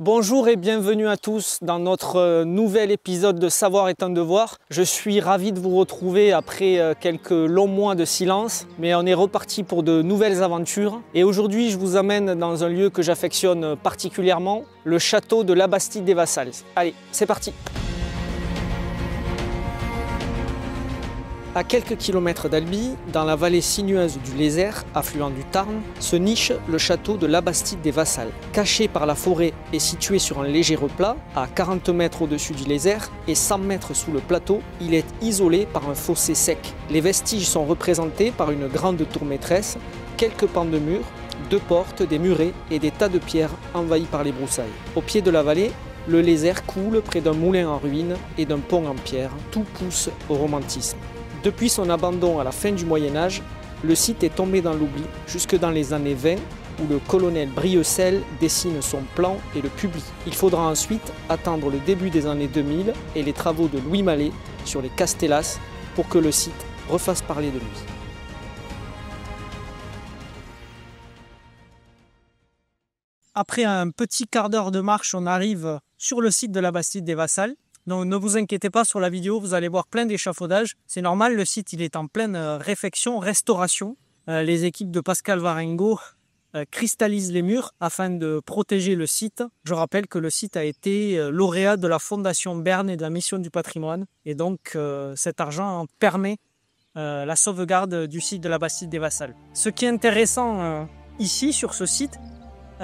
Bonjour et bienvenue à tous dans notre nouvel épisode de Savoir est un devoir. Je suis ravi de vous retrouver après quelques longs mois de silence, mais on est reparti pour de nouvelles aventures. Et aujourd'hui, je vous amène dans un lieu que j'affectionne particulièrement, le château de Labastide des Vassals. Allez, c'est parti! À quelques kilomètres d'Albi, dans la vallée sinueuse du Lézert, affluent du Tarn, se niche le château de Labastide des Vassals. Caché par la forêt et situé sur un léger replat, à 40 mètres au-dessus du Lézert et 100 mètres sous le plateau, il est isolé par un fossé sec. Les vestiges sont représentés par une grande tour maîtresse, quelques pans de murs, 2 portes, des murets et des tas de pierres envahis par les broussailles. Au pied de la vallée, le Lézert coule près d'un moulin en ruine et d'un pont en pierre. Tout pousse au romantisme. Depuis son abandon à la fin du Moyen-Âge, le site est tombé dans l'oubli jusque dans les années 20 où le colonel Brieucel dessine son plan et le publie. Il faudra ensuite attendre le début des années 2000 et les travaux de Louis Mallet sur les Castellas pour que le site refasse parler de lui. Après un petit quart d'heure de marche, on arrive sur le site de Labastide des Vassals. Donc ne vous inquiétez pas, sur la vidéo, vous allez voir plein d'échafaudages. C'est normal, le site il est en pleine réfection, restauration. Les équipes de Pascal Varengo cristallisent les murs afin de protéger le site. Je rappelle que le site a été lauréat de la Fondation Berne et de la Mission du patrimoine. Et donc cet argent permet la sauvegarde du site de Labastide des Vassals. Ce qui est intéressant ici, sur ce site,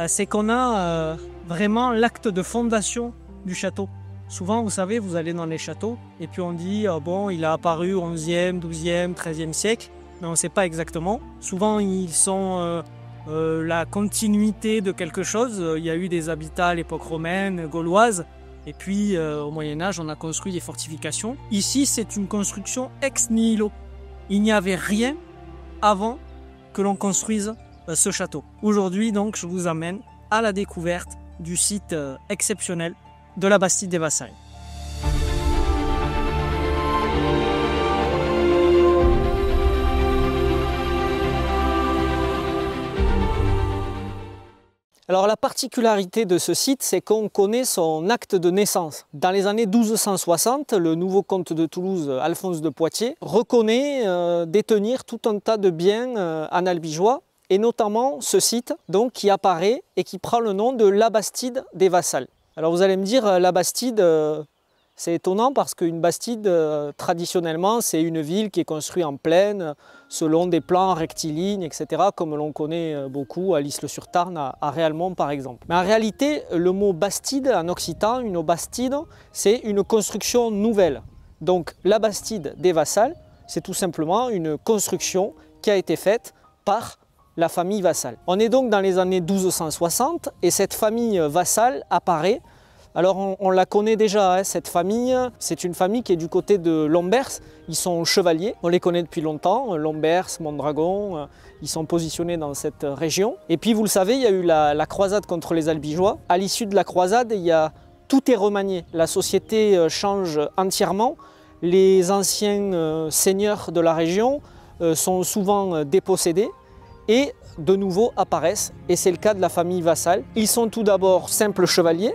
c'est qu'on a vraiment l'acte de fondation du château. Souvent, vous savez, vous allez dans les châteaux et puis on dit bon, il a apparu au 11e, 12e, 13e siècle, mais on ne sait pas exactement. Souvent, ils sont la continuité de quelque chose. Il y a eu des habitats à l'époque romaine, gauloise, et puis au Moyen-Âge, on a construit des fortifications. Ici, c'est une construction ex nihilo. Il n'y avait rien avant que l'on construise ce château. Aujourd'hui, donc, je vous amène à la découverte du site exceptionnel de Labastide des Vassals. Alors la particularité de ce site, c'est qu'on connaît son acte de naissance. Dans les années 1260, le nouveau comte de Toulouse, Alphonse de Poitiers, reconnaît détenir tout un tas de biens en albigeois, et notamment ce site donc, qui apparaît et qui prend le nom de Labastide des Vassals. Alors vous allez me dire, la Bastide, c'est étonnant parce qu'une bastide, traditionnellement, c'est une ville qui est construite en plaine, selon des plans rectilignes, etc., comme l'on connaît beaucoup à l'Isle-sur-Tarn, à Réalmont par exemple. Mais en réalité, le mot bastide en occitan, une bastide, c'est une construction nouvelle. Donc la Bastide des Vassals, c'est tout simplement une construction qui a été faite par la famille Vassal. On est donc dans les années 1260 et cette famille Vassal apparaît. Alors on la connaît déjà, hein, cette famille, c'est une famille qui est du côté de Lombers. Ils sont chevaliers, on les connaît depuis longtemps, Lombers, Mondragon, ils sont positionnés dans cette région. Et puis vous le savez, il y a eu la croisade contre les Albigeois. À l'issue de la croisade, tout est remanié, la société change entièrement. Les anciens seigneurs de la région sont souvent dépossédés et de nouveau apparaissent, et c'est le cas de la famille Vassal. Ils sont tout d'abord simples chevaliers,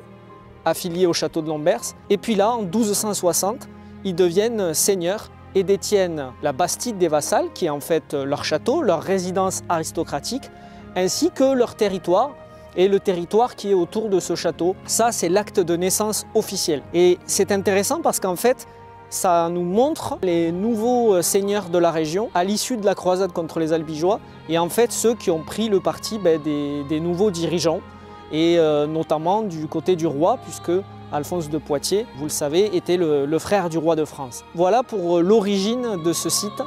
affiliés au château de Lombers, et puis là, en 1260, ils deviennent seigneurs et détiennent la Bastide des Vassals, qui est en fait leur château, leur résidence aristocratique, ainsi que leur territoire, et le territoire qui est autour de ce château. Ça, c'est l'acte de naissance officiel. Et c'est intéressant parce qu'en fait, ça nous montre les nouveaux seigneurs de la région à l'issue de la croisade contre les Albigeois et en fait ceux qui ont pris le parti des nouveaux dirigeants et notamment du côté du roi puisque Alphonse de Poitiers, vous le savez, était le frère du roi de France. Voilà pour l'origine de ce site.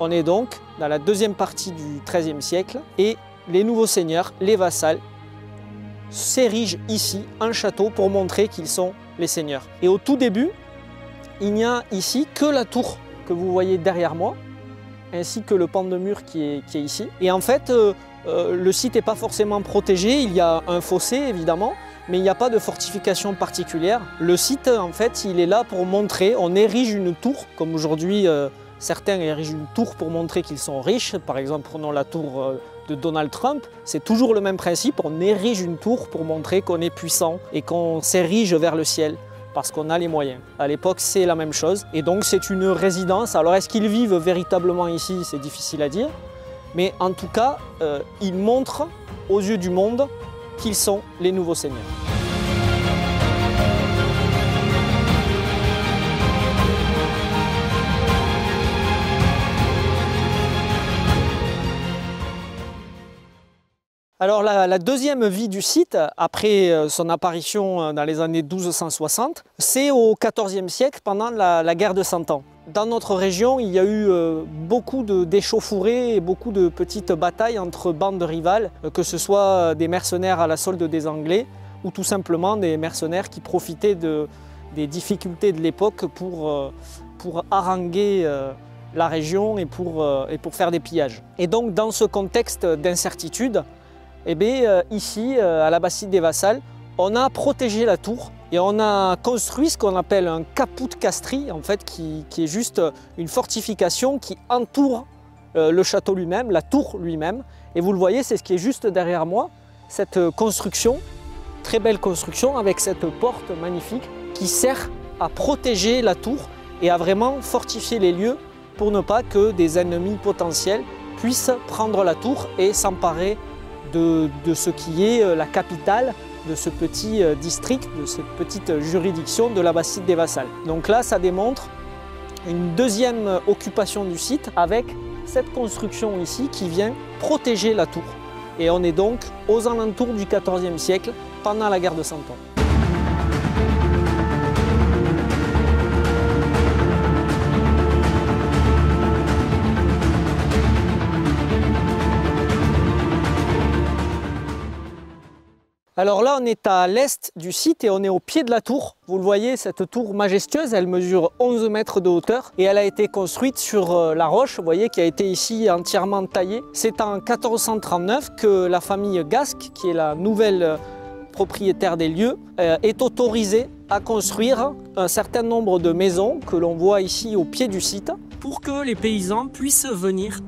On est donc dans la deuxième partie du XIIIe siècle et les nouveaux seigneurs, les Vassals, s'érigent ici un château pour montrer qu'ils sont les seigneurs. Et au tout début, il n'y a ici que la tour que vous voyez derrière moi, ainsi que le pan de mur qui est ici. Et en fait, le site n'est pas forcément protégé, il y a un fossé évidemment, mais il n'y a pas de fortification particulière. Le site, en fait, il est là pour montrer, on érige une tour, comme aujourd'hui Certains érigent une tour pour montrer qu'ils sont riches. Par exemple, prenons la tour de Donald Trump. C'est toujours le même principe. On érige une tour pour montrer qu'on est puissant et qu'on s'érige vers le ciel parce qu'on a les moyens. À l'époque, c'est la même chose. Et donc, c'est une résidence. Alors, est-ce qu'ils vivent véritablement ici? C'est difficile à dire. Mais en tout cas, ils montrent aux yeux du monde qu'ils sont les nouveaux seigneurs. Alors la deuxième vie du site, après son apparition dans les années 1260, c'est au XIVe siècle, pendant la guerre de Cent Ans. Dans notre région, il y a eu beaucoup d'échauffourées et beaucoup de petites batailles entre bandes rivales, que ce soit des mercenaires à la solde des Anglais ou tout simplement des mercenaires qui profitaient des difficultés de l'époque pour haranguer la région et pour faire des pillages. Et donc dans ce contexte d'incertitude, eh bien, ici, à la Bastide des Vassals, on a protégé la tour et on a construit ce qu'on appelle un caput de castris, en fait, qui est juste une fortification qui entoure le château lui-même, la tour lui-même. Et vous le voyez, c'est ce qui est juste derrière moi, cette construction, très belle construction, avec cette porte magnifique qui sert à protéger la tour et à vraiment fortifier les lieux pour ne pas que des ennemis potentiels puissent prendre la tour et s'emparer de ce qui est la capitale de ce petit district, de cette petite juridiction de la Bastide des Vassals. Donc là, ça démontre une deuxième occupation du site avec cette construction ici qui vient protéger la tour. Et on est donc aux alentours du XIVe siècle, pendant la guerre de Cent Ans. Alors là, on est à l'est du site et on est au pied de la tour. Vous le voyez, cette tour majestueuse, elle mesure 11 mètres de hauteur et elle a été construite sur la roche, vous voyez, qui a été ici entièrement taillée. C'est en 1439 que la famille Gasque, qui est la nouvelle propriétaire des lieux, est autorisée à construire un certain nombre de maisons que l'on voit ici au pied du site pour que les paysans puissent venir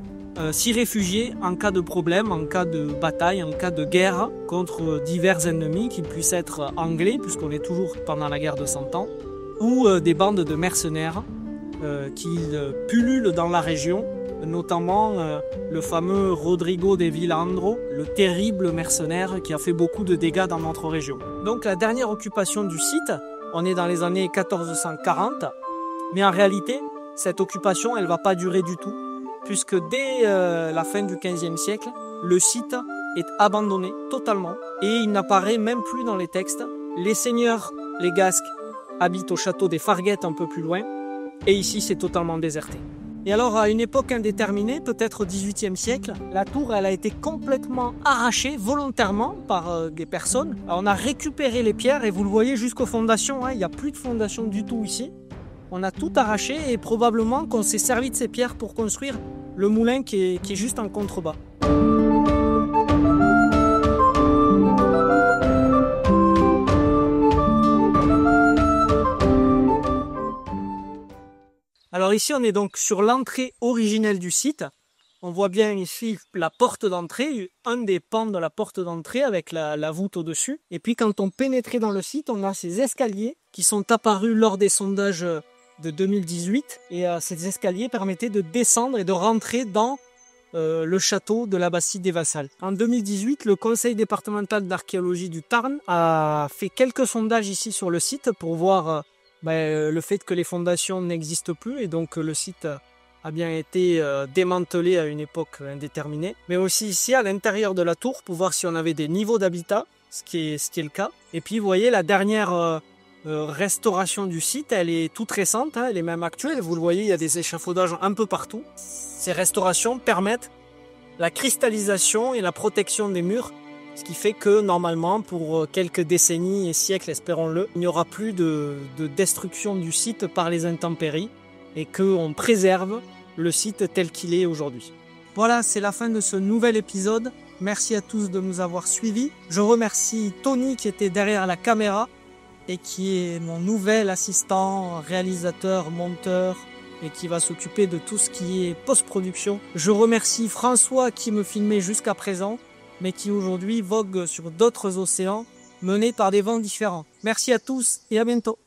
s'y réfugier en cas de problème, en cas de bataille, en cas de guerre contre divers ennemis qui puissent être anglais, puisqu'on est toujours pendant la guerre de Cent Ans, ou des bandes de mercenaires qui pullulent dans la région, notamment le fameux Rodrigo de Villandro, le terrible mercenaire qui a fait beaucoup de dégâts dans notre région. Donc la dernière occupation du site, on est dans les années 1440, mais en réalité, cette occupation, elle ne va pas durer du tout, puisque dès la fin du XVe siècle, le site est abandonné totalement et il n'apparaît même plus dans les textes. Les seigneurs, les Gasques, habitent au château des Farguettes un peu plus loin et ici c'est totalement déserté. Et alors à une époque indéterminée, peut-être au XVIIIe siècle, la tour elle a été complètement arrachée volontairement par des personnes. Alors, on a récupéré les pierres et vous le voyez jusqu'aux fondations, il n'y a plus de fondation du tout ici. On a tout arraché et probablement qu'on s'est servi de ces pierres pour construire le moulin qui est juste en contrebas. Alors ici on est donc sur l'entrée originelle du site. On voit bien ici la porte d'entrée, un des pans de la porte d'entrée avec la voûte au-dessus. Et puis quand on pénétrait dans le site, on a ces escaliers qui sont apparus lors des sondages de 2018 et ces escaliers permettaient de descendre et de rentrer dans le château de la Bastide des Vassals. En 2018, le conseil départemental d'archéologie du Tarn a fait quelques sondages ici sur le site pour voir le fait que les fondations n'existent plus et donc le site a bien été démantelé à une époque indéterminée. Mais aussi ici à l'intérieur de la tour pour voir si on avait des niveaux d'habitat, ce qui est le cas. Et puis vous voyez la dernière restauration du site, elle est toute récente, elle est même actuelle. Vous le voyez, il y a des échafaudages un peu partout. Ces restaurations permettent la cristallisation et la protection des murs, ce qui fait que normalement, pour quelques décennies et siècles, espérons-le, il n'y aura plus de destruction du site par les intempéries et qu'on préserve le site tel qu'il est aujourd'hui. Voilà, c'est la fin de ce nouvel épisode. Merci à tous de nous avoir suivis. Je remercie Tony qui était derrière la caméra et qui est mon nouvel assistant, réalisateur, monteur, et qui va s'occuper de tout ce qui est post-production. Je remercie François qui me filmait jusqu'à présent, mais qui aujourd'hui vogue sur d'autres océans menés par des vents différents. Merci à tous et à bientôt.